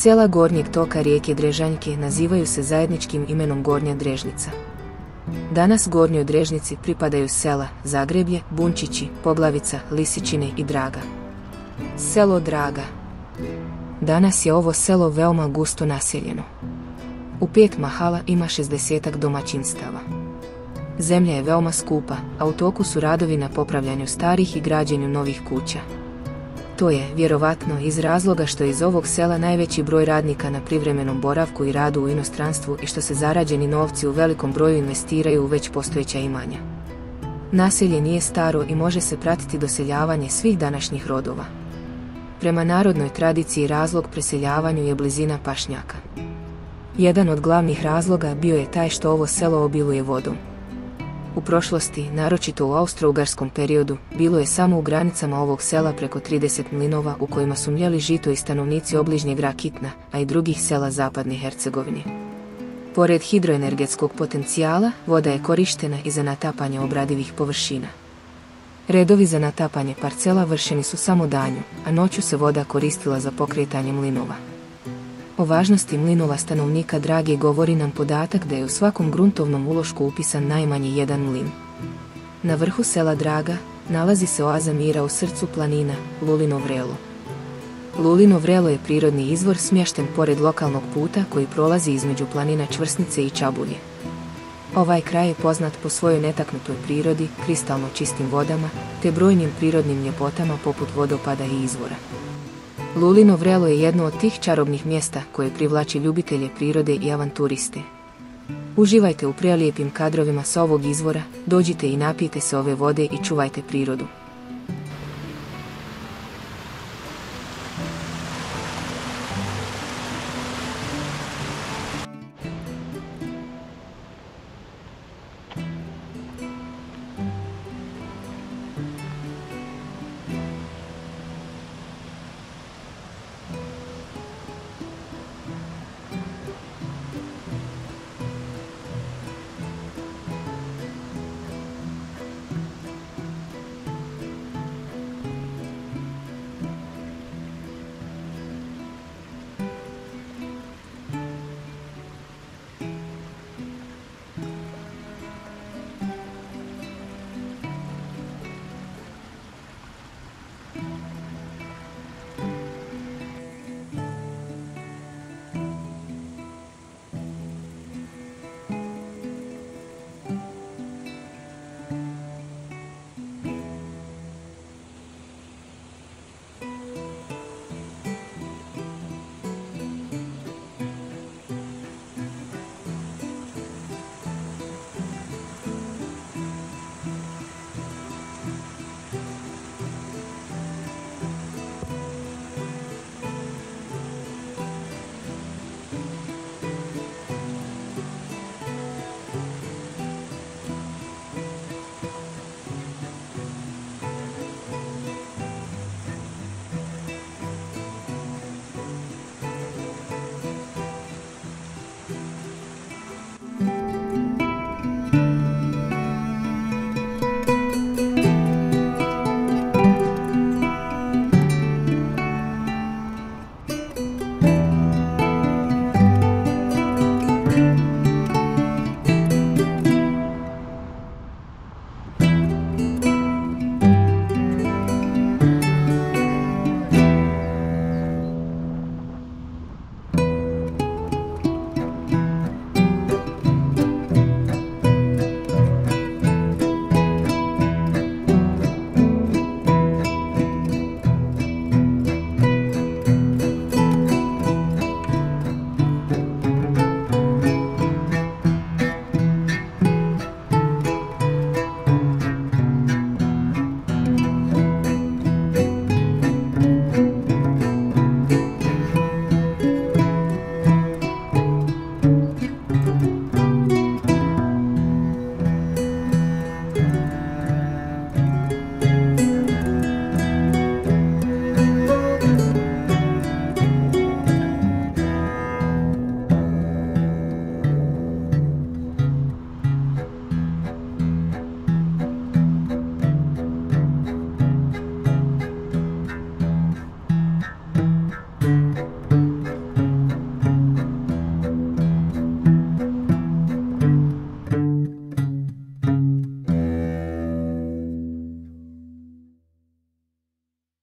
Sela gornjeg toka rijeke Drežanjke nazivaju se zajedničkim imenom Gornja Drežnica. Danas Gornjoj Drežnici pripadaju Sela, Zagreblje, Bunčići, Poglavica, Lisičine i Draga. Selo Draga. Danas je ovo selo veoma gusto naseljeno. U 5 mahala ima 60-ak domaćinstava. Zemlja je veoma skupa, a u toku su radovi na popravljanju starih i građenju novih kuća. To je, vjerovatno, iz razloga što je iz ovog sela najveći broj radnika na privremenom boravku i radu u inostranstvu i što se zarađeni novci u velikom broju investiraju u već postojeća imanja. Naselje nije staro i može se pratiti doseljavanje svih današnjih rodova. Prema narodnoj tradiciji razlog preseljavanju je blizina pašnjaka. Jedan od glavnih razloga bio je taj što ovo selo obiluje vodom. U prošlosti, naročito u austro-ugarskom periodu, bilo je samo u granicama ovog sela preko 30 mlinova u kojima su mljeli žito i stanovnici obližnjeg Rakitna, a i drugih sela zapadne Hercegovine. Pored hidroenergetskog potencijala, voda je korištena i za natapanje obradivih površina. Redovi za natapanje parcela vršeni su samo danju, a noću se voda koristila za pokretanje mlinova. O važnosti mlinova stanovnika Drage govori nam podatak da je u svakom gruntovnom ulošku upisan najmanje jedan mlin. Na vrhu sela Draga nalazi se oaza mira u srcu planina, Lulino Vrelo. Lulino Vrelo je prirodni izvor smješten pored lokalnog puta koji prolazi između planina Čvrsnice i Čabulje. Ovaj kraj je poznat po svojoj netaknutoj prirodi, kristalno čistim vodama, te brojnim prirodnim ljepotama poput vodopada i izvora. Lulino Vrelo je jedno od tih čarobnih mjesta koje privlači ljubitelje prirode i avanturiste. Uživajte u prelijepim kadrovima s ovog izvora, dođite i napijte se ove vode i čuvajte prirodu.